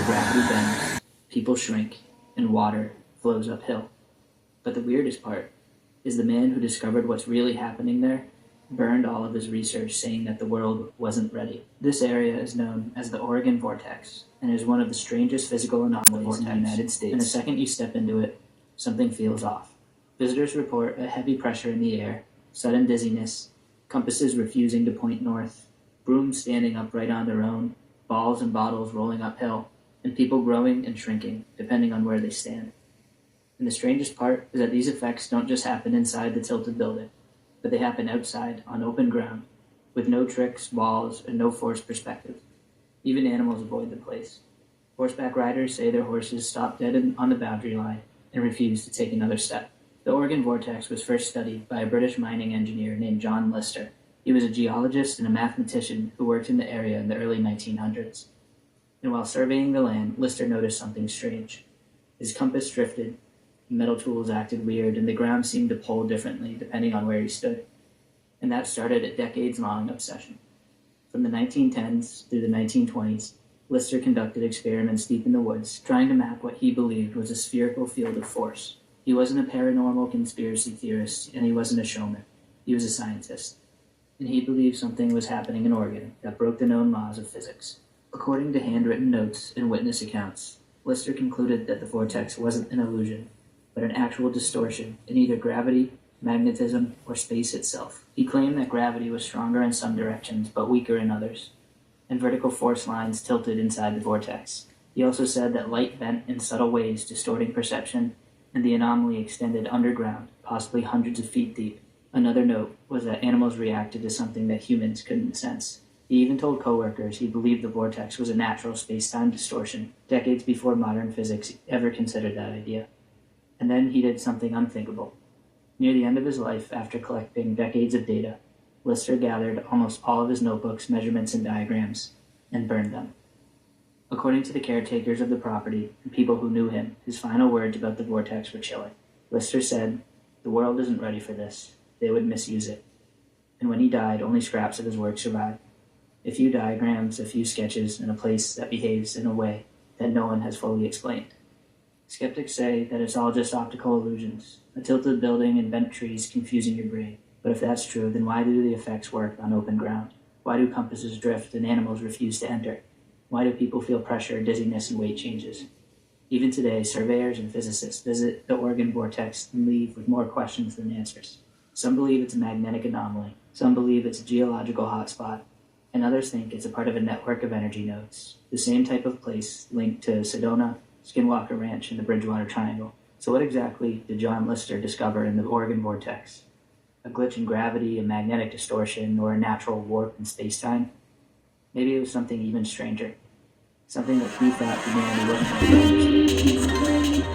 gravity bends, people shrink, and water flows uphill. But the weirdest part is the man who discovered what's really happening there burned all of his research saying that the world wasn't ready. This area is known as the Oregon Vortex and is one of the strangest physical anomalies in the United States. And the second you step into it, something feels off. Visitors report a heavy pressure in the air, sudden dizziness, compasses refusing to point north, brooms standing upright on their own, balls and bottles rolling uphill, and people growing and shrinking, depending on where they stand. And the strangest part is that these effects don't just happen inside the tilted building, but they happen outside, on open ground, with no tricks, walls, and no forced perspective. Even animals avoid the place. Horseback riders say their horses stop dead on the boundary line and refuse to take another step. The Oregon Vortex was first studied by a British mining engineer named John Lister. He was a geologist and a mathematician who worked in the area in the early 1900s. And while surveying the land, Lister noticed something strange. His compass drifted, metal tools acted weird, and the ground seemed to pull differently depending on where he stood. And that started a decades-long obsession. From the 1910s through the 1920s, Lister conducted experiments deep in the woods, trying to map what he believed was a spherical field of force. He wasn't a paranormal conspiracy theorist, and he wasn't a showman. He was a scientist. And he believed something was happening in Oregon that broke the known laws of physics. According to handwritten notes and witness accounts, Lister concluded that the vortex wasn't an illusion, but an actual distortion in either gravity, magnetism, or space itself. He claimed that gravity was stronger in some directions, but weaker in others, and vertical force lines tilted inside the vortex. He also said that light bent in subtle ways, distorting perception, and the anomaly extended underground, possibly hundreds of feet deep. Another note was that animals reacted to something that humans couldn't sense. He even told coworkers he believed the vortex was a natural space-time distortion, decades before modern physics ever considered that idea. And then he did something unthinkable. Near the end of his life, after collecting decades of data, Lister gathered almost all of his notebooks, measurements, and diagrams, and burned them. According to the caretakers of the property and people who knew him, his final words about the vortex were chilling. Lister said, "The world isn't ready for this. They would misuse it." And when he died, only scraps of his work survived. A few diagrams, a few sketches, and a place that behaves in a way that no one has fully explained. Skeptics say that it's all just optical illusions, a tilted building and bent trees confusing your brain. But if that's true, then why do the effects work on open ground? Why do compasses drift and animals refuse to enter? Why do people feel pressure, dizziness, and weight changes? Even today, surveyors and physicists visit the Oregon Vortex and leave with more questions than answers. Some believe it's a magnetic anomaly, some believe it's a geological hotspot, and others think it's a part of a network of energy nodes, the same type of place linked to Sedona, Skinwalker Ranch, and the Bridgewater Triangle. So what exactly did John Lister discover in the Oregon Vortex? A glitch in gravity, a magnetic distortion, or a natural warp in space-time? Maybe it was something even stranger. Something that he thought humanity wasn't ready for.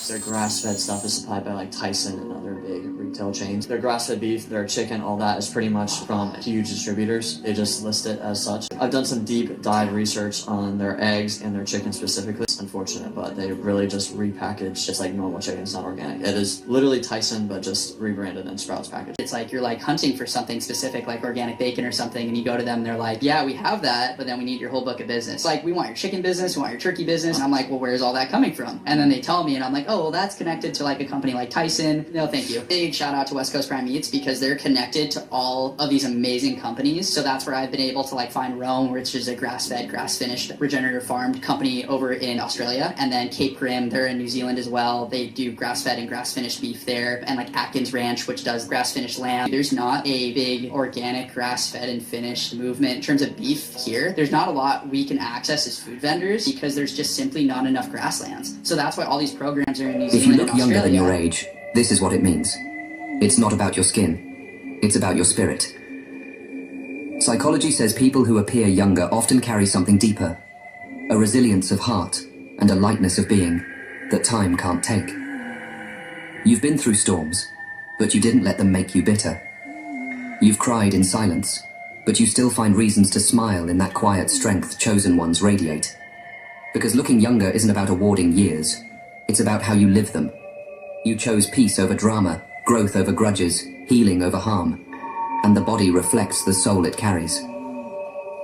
Their grass-fed stuff is supplied by like Tyson and other big retail chains. Their grass-fed beef, their chicken, all that is pretty much from huge distributors. They just list it as such. I've done some deep dive research on their eggs and their chicken specifically. It's unfortunate, but they really just repackage just like normal chicken. It's not organic. It is literally Tyson, but just rebranded and Sprouts packaged. It's like you're like hunting for something specific, like organic bacon or something, and you go to them, they're like, yeah, we have that, but then we need your whole book of business. Like, we want your chicken business, we want your turkey business. And I'm like, well, where's all that coming from? And then they tell me, and I'm like, oh, well, that's connected to like a company like Tyson. No, thank you. Big shout out to West Coast Prime Meats because they're connected to all of these amazing companies. So that's where I've been able to like find Rome, which is a grass-fed, grass-finished, regenerative farmed company over in Australia. And then Cape Grim, they're in New Zealand as well. They do grass-fed and grass-finished beef there. And like Atkins Ranch, which does grass-finished lamb. There's not a big organic grass-fed and finished movement in terms of beef here. There's not a lot we can access as food vendors because there's just simply not enough grasslands. So that's why all these programs are in New Zealand. If you look younger than your age, this is what it means. It's not about your skin. It's about your spirit. Psychology says people who appear younger often carry something deeper, a resilience of heart and a lightness of being that time can't take. You've been through storms, but you didn't let them make you bitter. You've cried in silence, but you still find reasons to smile in that quiet strength chosen ones radiate. Because looking younger isn't about awarding years, it's about how you live them. You chose peace over drama, growth over grudges, healing over harm, and the body reflects the soul it carries.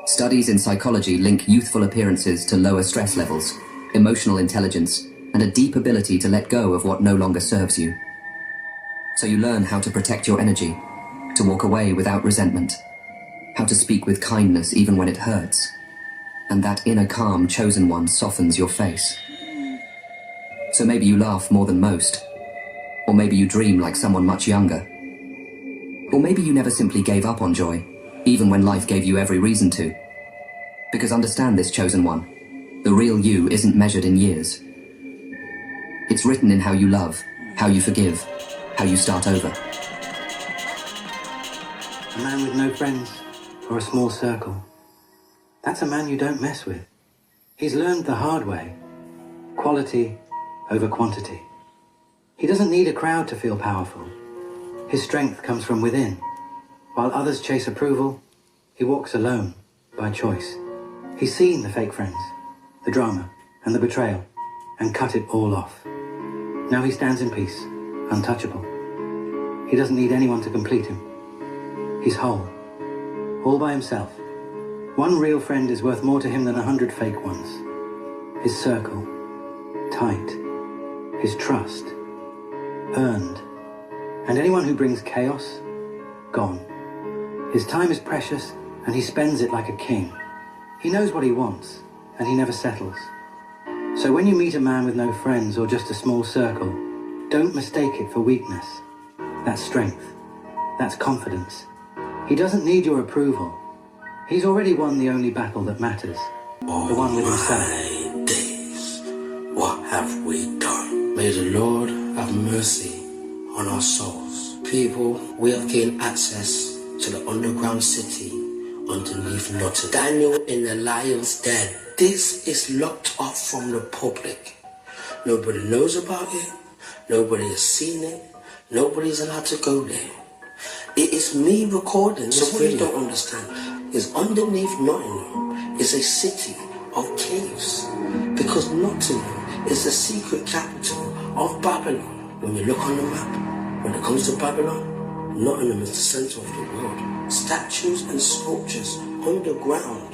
Studies in psychology link youthful appearances to lower stress levels, emotional intelligence, and a deep ability to let go of what no longer serves you. So you learn how to protect your energy, to walk away without resentment, how to speak with kindness even when it hurts, and that inner calm chosen one softens your face. So maybe you laugh more than most, or maybe you dream like someone much younger, or maybe you never simply gave up on joy, even when life gave you every reason to. Because understand this, chosen one, the real you isn't measured in years. It's written in how you love, how you forgive, how you start over. A man with no friends or a small circle. That's a man you don't mess with. He's learned the hard way. Quality over quantity. He doesn't need a crowd to feel powerful. His strength comes from within. While others chase approval, he walks alone by choice. He's seen the fake friends, the drama and the betrayal, and cut it all off. Now he stands in peace, untouchable. He doesn't need anyone to complete him. He's whole, all by himself. One real friend is worth more to him than 100 fake ones. His circle, tight. His trust, earned. And anyone who brings chaos, gone. His time is precious, and he spends it like a king. He knows what he wants, and he never settles. So when you meet a man with no friends or just a small circle, don't mistake it for weakness. That's strength. That's confidence. He doesn't need your approval. He's already won the only battle that matters. The one with himself. My days, what have we done? May the Lord have mercy on our souls. People, we have gained access to the underground city underneath Notre Daniel in the lion's den. This is locked off from the public. Nobody knows about it. Nobody has seen it. Nobody's allowed to go there. It is me recording. So what you don't understand is underneath Nottingham is a city of caves. Because Nottingham is the secret capital of Babylon. When you look on the map, when it comes to Babylon, Nottingham is the center of the world. Statues and sculptures underground.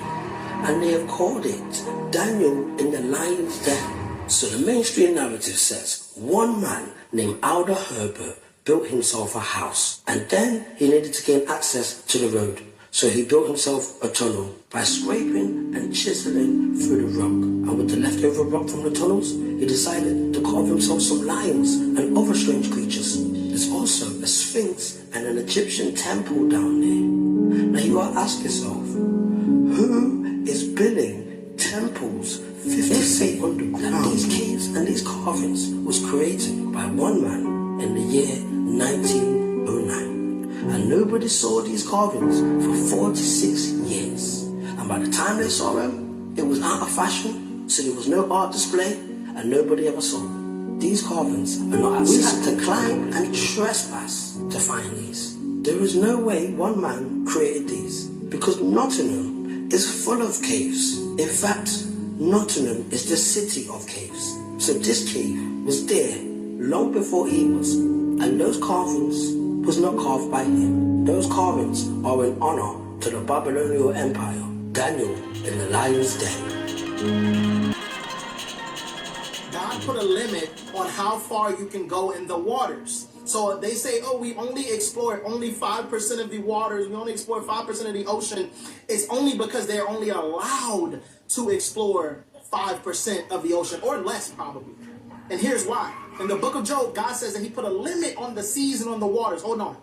And they have called it Daniel in the lion's den. So the mainstream narrative says one man named Alder Herbert built himself a house, and then he needed to gain access to the road. So he built himself a tunnel by scraping and chiseling through the rock. And with the leftover rock from the tunnels, he decided to carve himself some lions and other strange creatures. There's also a sphinx and an Egyptian temple down there. Now you gotta ask yourself, who is building temples 50 feet underground? These caves and these carvings was created by one man in the year 1909. And nobody saw these carvings for 46 years. And by the time they saw them, it was out of fashion, so there was no art display, and nobody ever saw them. These carvings are not accessible. We had to climb and trespass to find these. There is no way one man created these, because Nottingham is full of caves. In fact, Nottingham is the city of caves. So this cave was there long before he was. And those carvings was not carved by him. Those carvings are in honor to the Babylonian Empire. Daniel in the lion's den. God put a limit on how far you can go in the waters. So they say, oh, we only explore only 5% of the waters. We only explore 5% of the ocean. It's only because they're only allowed to explore 5% of the ocean, or less probably. And here's why. In the book of Job, God says that he put a limit on the seas and on the waters. Hold on.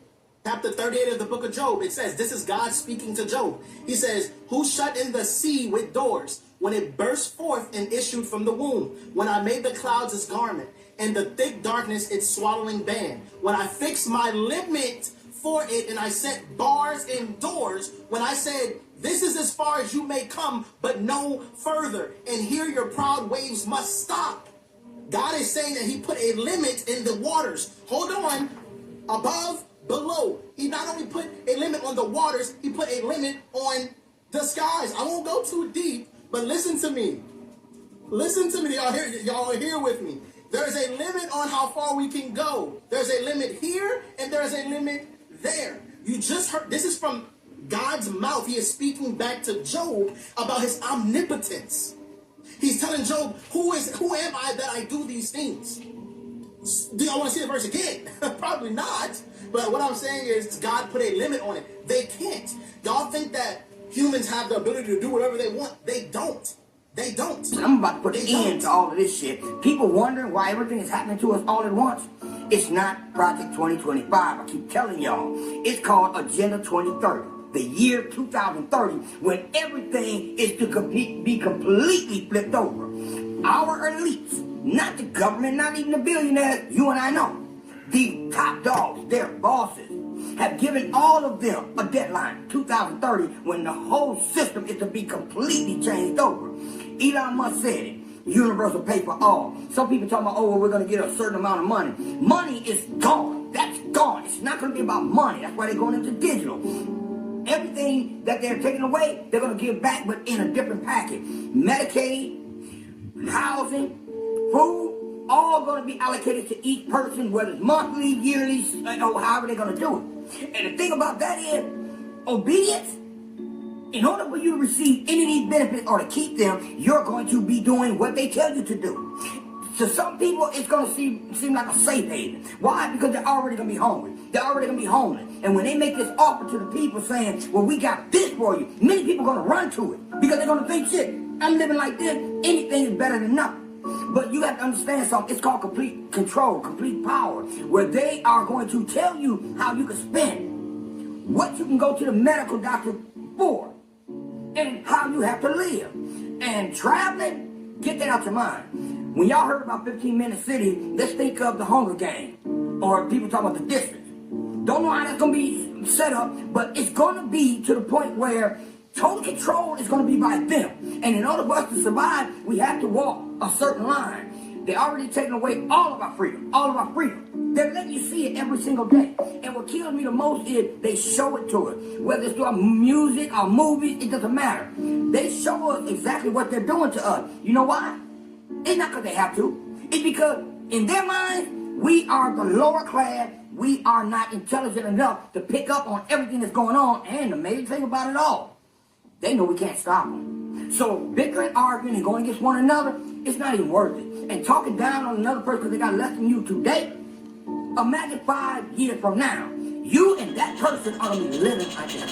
Chapter 38 of the book of Job, it says, this is God speaking to Job. He says, who shut in the sea with doors when it burst forth and issued from the womb? When I made the clouds its garment and the thick darkness its swallowing band. When I fixed my limit for it and I set bars and doors. When I said, this is as far as you may come, but no further. And here your proud waves must stop. God is saying that he put a limit in the waters. Hold on. Above, below. He not only put a limit on the waters, he put a limit on the skies. I won't go too deep, but listen to me. Listen to me. Y'all are here with me. There's a limit on how far we can go. There's a limit here, and there's a limit there. You just heard, this is from God's mouth. He is speaking back to Job about his omnipotence. He's telling Job, who am I that I do these things? Do y'all want to see the verse again? Probably not. But what I'm saying is God put a limit on it. They can't. Y'all think that humans have the ability to do whatever they want? They don't. They don't. I'm about to put an end to all of this shit. People wondering why everything is happening to us all at once. It's not Project 2025. I keep telling y'all. It's called Agenda 2030. The year 2030, when everything is to be completely flipped over. Our elites, not the government, not even the billionaires, you and I know. The top dogs, their bosses, have given all of them a deadline, 2030, when the whole system is to be completely changed over. Elon Musk said it. Universal pay for all. Some people talking about, oh, well, we're going to get a certain amount of money. Money is gone. That's gone. It's not going to be about money. That's why they're going into digital. Everything that they're taking away, they're going to give back, but in a different package. Medicaid, housing, food, all going to be allocated to each person, whether it's monthly, yearly, or however they're going to do it. And the thing about that is, obedience, in order for you to receive any of these benefits or to keep them, you're going to be doing what they tell you to do. To some people, it's going to seem like a safe haven. Why? Because they're already going to be hungry. They're already going to be homeless. And when they make this offer to the people saying, well, we got this for you, many people are going to run to it. Because they're going to think, shit, I'm living like this. Anything is better than nothing. But you have to understand something. It's called complete control, complete power, where they are going to tell you how you can spend, what you can go to the medical doctor for, and how you have to live. And traveling, get that out your mind. When y'all heard about 15-minute city, let's think of the Hunger Games, or people talk about the district. Don't know how that's going to be set up, but it's going to be to the point where total control is going to be by them. And in order for us to survive, we have to walk a certain line. They're already taking away all of our freedom, all of our freedom. They're letting you see it every single day. And what kills me the most is they show it to us. Whether it's through our music, our movies, it doesn't matter. They show us exactly what they're doing to us. You know why? It's not because they have to. It's because in their minds, we are the lower class. We are not intelligent enough to pick up on everything that's going on. And the amazing thing about it all, they know we can't stop them. So bickering, arguing, and going against one another, it's not even worth it. And talking down on another person because they got less than you today, imagine 5 years from now, you and that person are going to be living like that.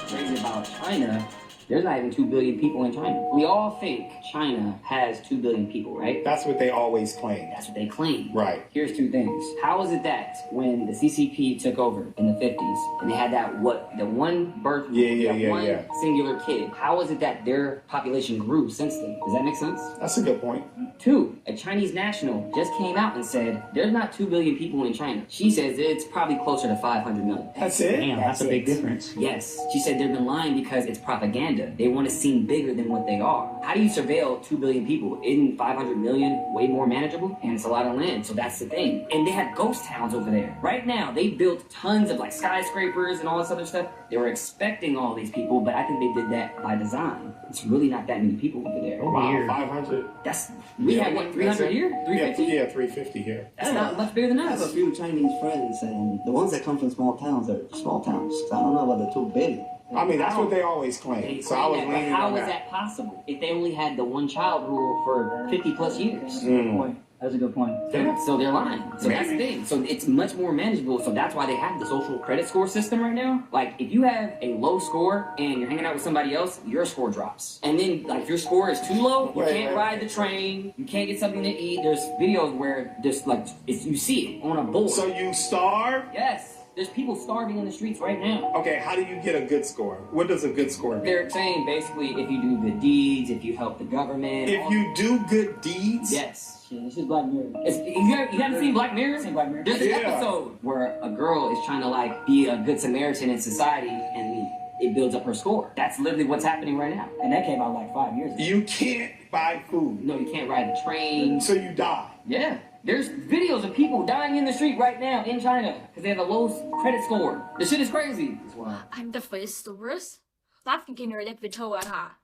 Crazy about China, there's not even 2 billion people in China. We all think China has 2 billion people, right? That's what they always claim. That's what they claim. Right. Here's 2 things. How is it that when the CCP took over in the 50s and they had that the one birth, one singular kid, how is it that their population grew since then? Does that make sense? That's a good point. 2, a Chinese national just came out and said there's not 2 billion people in China. She says it's probably closer to 500 million. That's it? Damn, that's a big difference. Yes. She said they've been lying because it's propaganda. They want to seem bigger than what they are. How do you surveil 2 billion people? Isn't 500 million way more manageable? And it's a lot of land, so that's the thing. And they had ghost towns over there. Right now, they built tons of like skyscrapers and all this other stuff. They were expecting all these people, but I think they did that by design. It's really not that many people over there. Oh, wow, 500. We had what, 300 here? 350? Yeah, 350 here. That's not much bigger than I us. have a few Chinese friends, and the ones that come from small towns are small towns. So I don't know about the 2 billion. I mean, that's what they always claim. So I was leaning how on is that possible if they only had the one child rule for 50 plus years? That's a good point. So they're lying. So that's the thing. So it's much more manageable. So that's why they have the social credit score system right now. Like if you have a low score and you're hanging out with somebody else, your score drops. And then like if your score is too low, you can't ride the train, you can't get something to eat. There's videos where just like you see it on a board. So you starve? Yes. There's people starving in the streets right now. Okay, how do you get a good score? What does a good score mean? They're saying basically if you do good deeds, if you help the government. If you do good deeds? Yes. This is Black Mirror. You haven't seen Black Mirror? Black Mirror. There's an episode where a girl is trying to like be a good Samaritan in society and it builds up her score. That's literally what's happening right now. And that came out like 5 years ago. You can't buy food. No, you can't ride the train. So you die. Yeah. There's videos of people dying in the street right now in China because they have a low credit score. This shit is crazy. I'm the face the worst. Stop thinking you're that video 啊哈。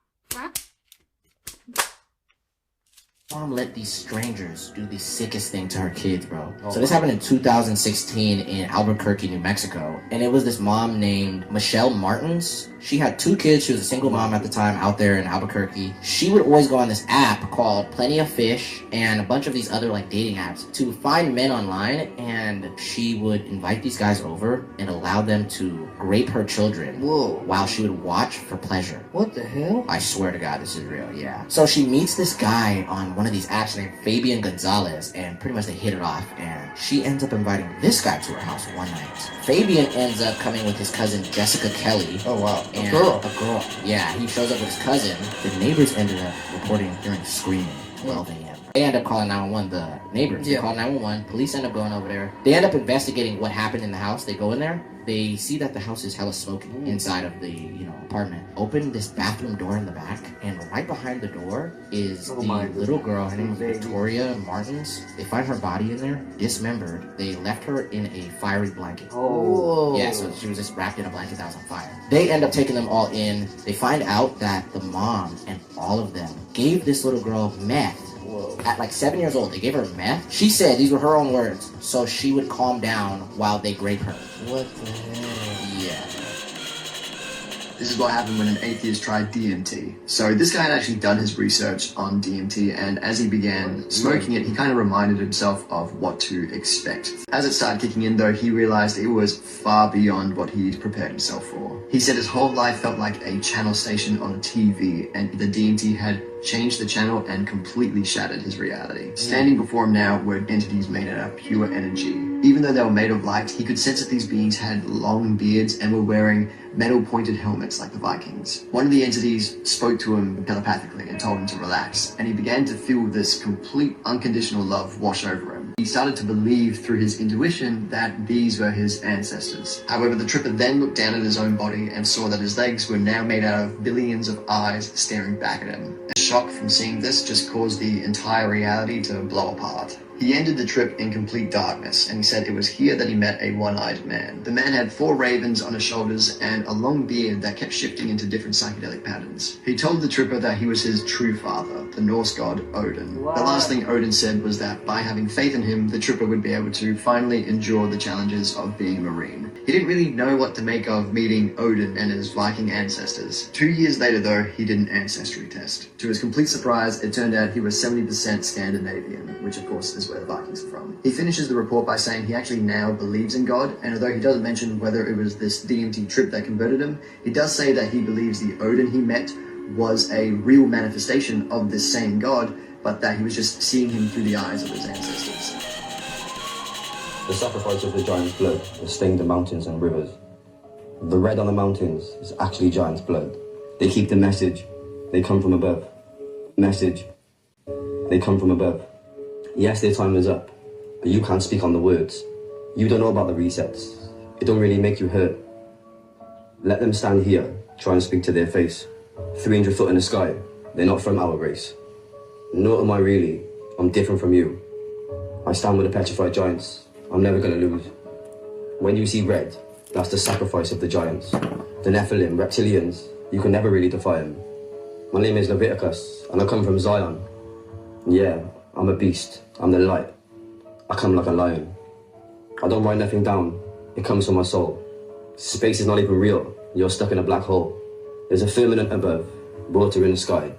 Mom let these strangers do the sickest thing to her kids, bro. So this happened in 2016 in Albuquerque, New Mexico. And it was this mom named Michelle Martins. She had 2 kids. She was a single mom at the time out there in Albuquerque. She would always go on this app called Plenty of Fish and a bunch of these other like dating apps to find men online, and she would invite these guys over and allow them to rape her children. Whoa. While she would watch for pleasure. What the hell? I swear to God, this is real, yeah. So she meets this guy on one of these apps named Fabian Gonzalez, and pretty much they hit it off, and she ends up inviting this guy to her house one night. Fabian ends up coming with his cousin Jessica Kelly. Oh wow. And a girl. Yeah, he shows up with his cousin. The neighbors ended up reporting hearing screaming 12 a.m. They end up calling 911, the neighbors. They call 911, police end up going over there. They end up investigating what happened in the house. They go in there. They see that the house is hella smoking inside of the, apartment. Open this bathroom door in the back, and right behind the door is the little girl. Her name is Victoria Martins. They find her body in there, dismembered. They left her in a fiery blanket. Oh. Yeah, so she was just wrapped in a blanket that was on fire. They end up taking them all in. They find out that the mom and all of them gave this little girl meth. Whoa. At like 7 years old, they gave her meth. She said, these were her own words, so she would calm down while they grape her. What the hell? Yeah. This is what happened when an atheist tried DMT. So this guy had actually done his research on DMT, and as he began smoking it, he kind of reminded himself of what to expect. As it started kicking in though, he realized it was far beyond what he'd prepared himself for. He said his whole life felt like a channel station on a TV, and the DMT had changed the channel and completely shattered his reality. Standing before him now were entities made out of pure energy. Even though they were made of light, he could sense that these beings had long beards and were wearing metal-pointed helmets like the Vikings. One of the entities spoke to him telepathically and told him to relax, and he began to feel this complete unconditional love wash over him. He started to believe through his intuition that these were his ancestors. However, the tripper then looked down at his own body and saw that his legs were now made out of billions of eyes staring back at him. A shock from seeing this just caused the entire reality to blow apart. He ended the trip in complete darkness, and he said it was here that he met a one-eyed man. The man had 4 ravens on his shoulders and a long beard that kept shifting into different psychedelic patterns. He told the tripper that he was his true father, the Norse god Odin. Wow. The last thing Odin said was that by having faith in him, the tripper would be able to finally endure the challenges of being a Marine. He didn't really know what to make of meeting Odin and his Viking ancestors. 2 years later though, he did an ancestry test. To his complete surprise, it turned out he was 70% Scandinavian, which of course is where the Vikings are from. He finishes the report by saying he actually now believes in God, and although he doesn't mention whether it was this DMT trip that converted him, he does say that he believes the Odin he met was a real manifestation of this same God, but that he was just seeing him through the eyes of his ancestors. The sacrifice of the giant's blood has stained the mountains and rivers. The red on the mountains is actually giant's blood. They keep the message. They come from above. Message. They come from above. Yes, their time is up, but you can't speak on the words. You don't know about the resets. It don't really make you hurt. Let them stand here, try and speak to their face. 300 foot in the sky, they're not from our race. Nor am I really, I'm different from you. I stand with the petrified giants. I'm never gonna lose. When you see red, that's the sacrifice of the giants. The Nephilim, reptilians, you can never really defy them. My name is Leviticus, and I come from Zion. Yeah, I'm a beast. I'm the light. I come like a lion. I don't write nothing down. It comes from my soul. Space is not even real. You're stuck in a black hole. There's a firmament above, water in the sky.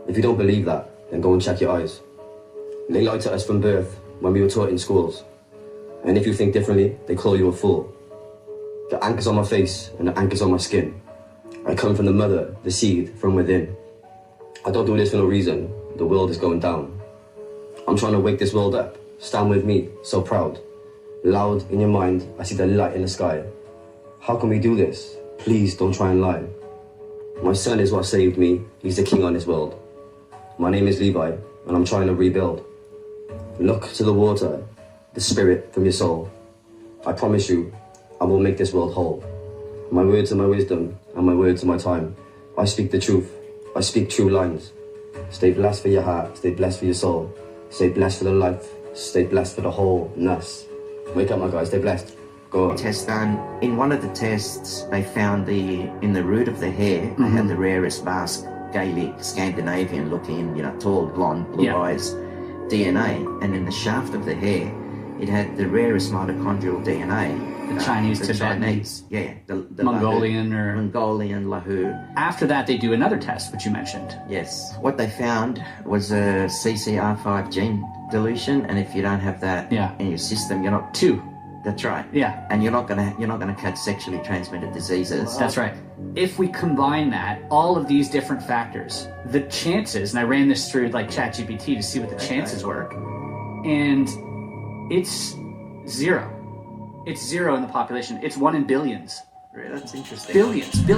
If you don't believe that, then go and check your eyes. They lied to us from birth when we were taught in schools. And if you think differently, they call you a fool. The anchor's on my face and the anchor's on my skin. I come from the mother, the seed from within. I don't do this for no reason. The world is going down. I'm trying to wake this world up. Stand with me, so proud. Loud in your mind, I see the light in the sky. How can we do this? Please don't try and lie. My son is what saved me. He's the king on this world. My name is Levi, and I'm trying to rebuild. Look to the water, the spirit from your soul. I promise you, I will make this world whole. My words are my wisdom, and my words are my time. I speak the truth. I speak true lines. Stay blessed for your heart. Stay blessed for your soul. Stay blessed for the life. Stay blessed for the wholeness. Wake up, my guys. Stay blessed. Go on. Test done. In one of the tests, they found in the root of the hair, they had the rarest mask Gaelic, Scandinavian looking, tall, blonde, blue eyes DNA, and in the shaft of the hair, it had the rarest mitochondrial DNA. The Chinese, Tibetan, the Mongolian Lahu. After that, they do another test, which you mentioned. Yes. What they found was a CCR5 gene deletion, and if you don't have that in your system, you're not two. That's right. Yeah. And you're not gonna catch sexually transmitted diseases. That's right. If we combine that, all of these different factors, the chances, and I ran this through like ChatGPT to see what the chances were, and it's zero. It's zero in the population. It's 1 in billions. That's interesting. Billions. The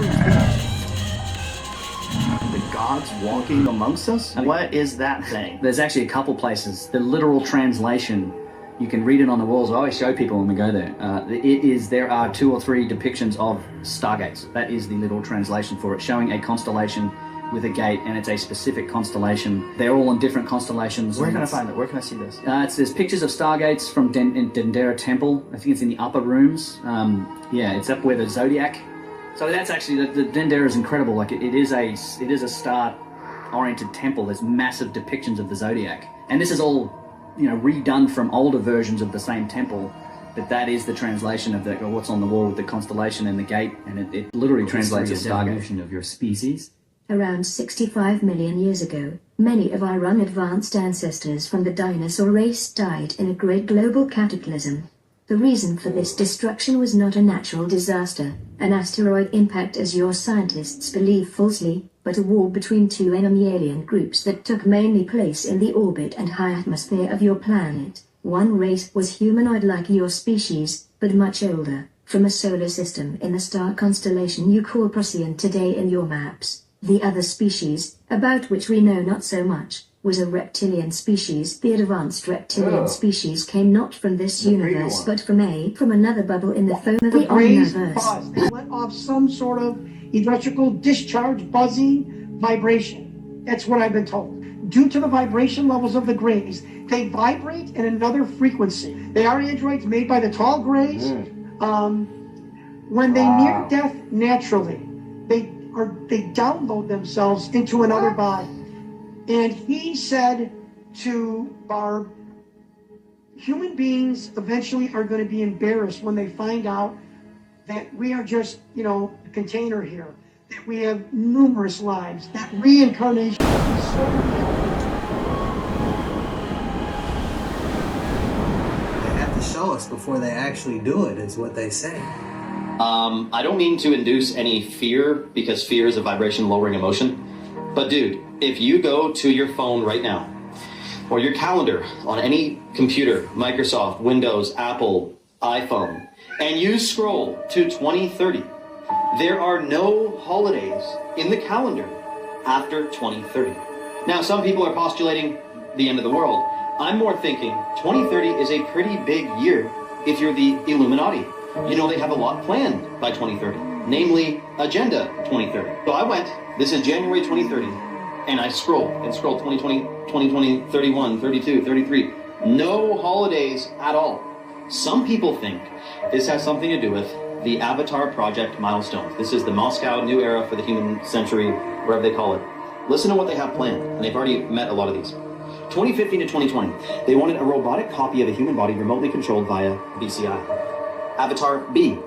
gods walking amongst us? What is that thing? There's actually a couple places. The literal translation, you can read it on the walls. I always show people when we go there. There are 2 or 3 depictions of stargates. That is the literal translation for it, showing a constellation with a gate, and it's a specific constellation. They're all on different constellations. Where can I find it? Where can I see this? There's pictures of stargates from Dendera Temple. I think it's in the upper rooms. It's up where the zodiac. So that's actually the Dendera is incredible. Like it is a star-oriented temple. There's massive depictions of the zodiac, and this is all redone from older versions of the same temple. But that is the translation of what's on the wall with the constellation and the gate, and it literally translates as stargate. Of your species. Around 65 million years ago, many of our unadvanced ancestors from the dinosaur race died in a great global cataclysm. The reason for this destruction was not a natural disaster, an asteroid impact as your scientists believe falsely, but a war between 2 enemy alien groups that took mainly place in the orbit and high atmosphere of your planet. One race was humanoid like your species, but much older, from a solar system in the star constellation you call Procyon today in your maps. The other species, about which we know not so much, was a reptilian species. The advanced reptilian species came not from this universe but from another bubble in the foam of the omniverse. They let off some sort of electrical discharge, buzzing, vibration. That's what I've been told. Due to the vibration levels of the Greys, they vibrate in another frequency. They are androids made by the tall Greys. When they near death naturally, they download themselves into another body. And he said to Barb, human beings eventually are going to be embarrassed when they find out that we are just, a container here, that we have numerous lives, that reincarnation is so real. They have to show us before they actually do it, is what they say. I don't mean to induce any fear, because fear is a vibration lowering emotion. But dude, if you go to your phone right now, or your calendar on any computer, Microsoft, Windows, Apple, iPhone, and you scroll to 2030, there are no holidays in the calendar after 2030. Now, some people are postulating the end of the world. I'm more thinking 2030 is a pretty big year if you're the Illuminati. They have a lot planned by 2030, namely Agenda 2030. So I went, this is January 2030, and I scrolled 2020, 2020, 31, 32, 33. No holidays at all. Some people think this has something to do with the Avatar Project milestones. This is the Moscow New Era for the Human Century, whatever they call it. Listen to what they have planned, and they've already met a lot of these. 2015 to 2020, they wanted a robotic copy of a human body remotely controlled via BCI. Avatar B.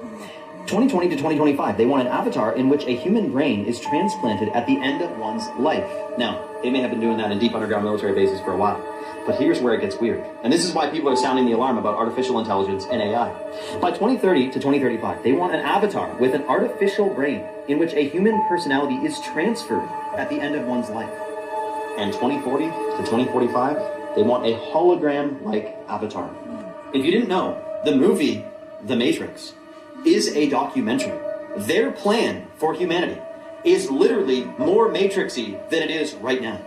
2020 to 2025, they want an avatar in which a human brain is transplanted at the end of one's life. Now, they may have been doing that in deep underground military bases for a while, but here's where it gets weird. And this is why people are sounding the alarm about artificial intelligence and AI. By 2030 to 2035, they want an avatar with an artificial brain in which a human personality is transferred at the end of one's life. And 2040 to 2045, they want a hologram-like avatar. If you didn't know, the movie The Matrix is a documentary. Their plan for humanity is literally more Matrixy than it is right now.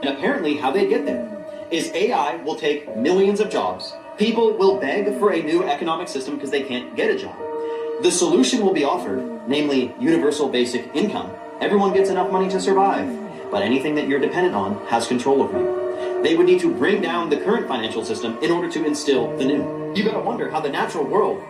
And apparently how they get there is AI will take millions of jobs. People will beg for a new economic system because they can't get a job. The solution will be offered, namely universal basic income. Everyone gets enough money to survive, but anything that you're dependent on has control over you. They would need to bring down the current financial system in order to instill the new. You gotta wonder how the natural world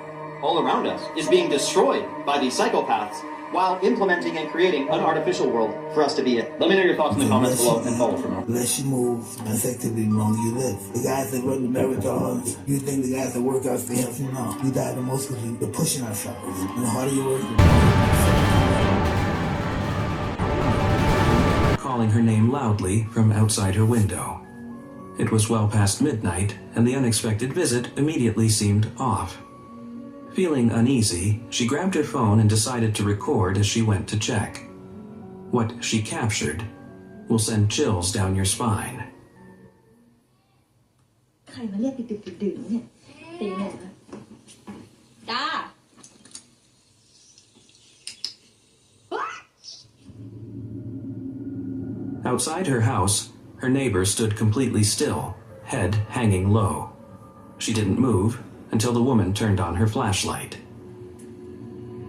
all around us is being destroyed by these psychopaths while implementing and creating an artificial world for us to be in. Let me know your thoughts in the comments below and follow for more. The less you move, less activity, the longer you live. The guys that run the marathons, you think the guys that work out stay healthy? No. We die the most because we're pushing ourselves. And the harder you work, the calling her name loudly from outside her window. It was well past midnight, and the unexpected visit immediately seemed off. Feeling uneasy, she grabbed her phone and decided to record as she went to check. What she captured will send chills down your spine. ใครมาเรียกดึกๆเนี่ยตีหนึ่งนะจ้า Outside her house, her neighbor stood completely still, head hanging low. She didn't move until the woman turned on her flashlight.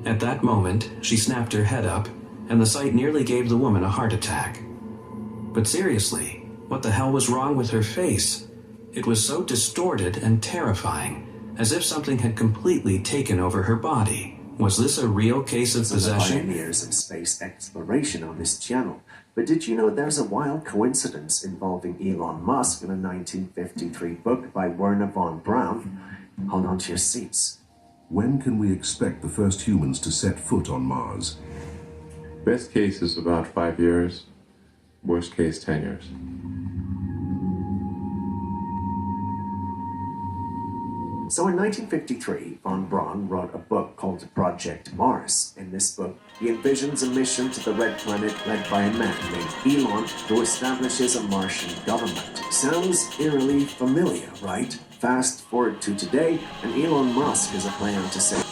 At that moment, she snapped her head up, and the sight nearly gave the woman a heart attack. But seriously, what the hell was wrong with her face? It was so distorted and terrifying, as if something had completely taken over her body. Was this a real case of possession? Pioneers of space exploration on this channel. But did you know there's a wild coincidence involving Elon Musk in a 1953 book by Werner von Braun? Hold on to your seats. When can we expect the first humans to set foot on Mars? Best case is about 5 years. Worst case, 10 years. So in 1953, von Braun wrote a book called Project Mars. In this book, he envisions a mission to the Red Planet led by a man named Elon who establishes a Martian government. Sounds eerily familiar, right? Fast forward to today, and Elon Musk has a plan to send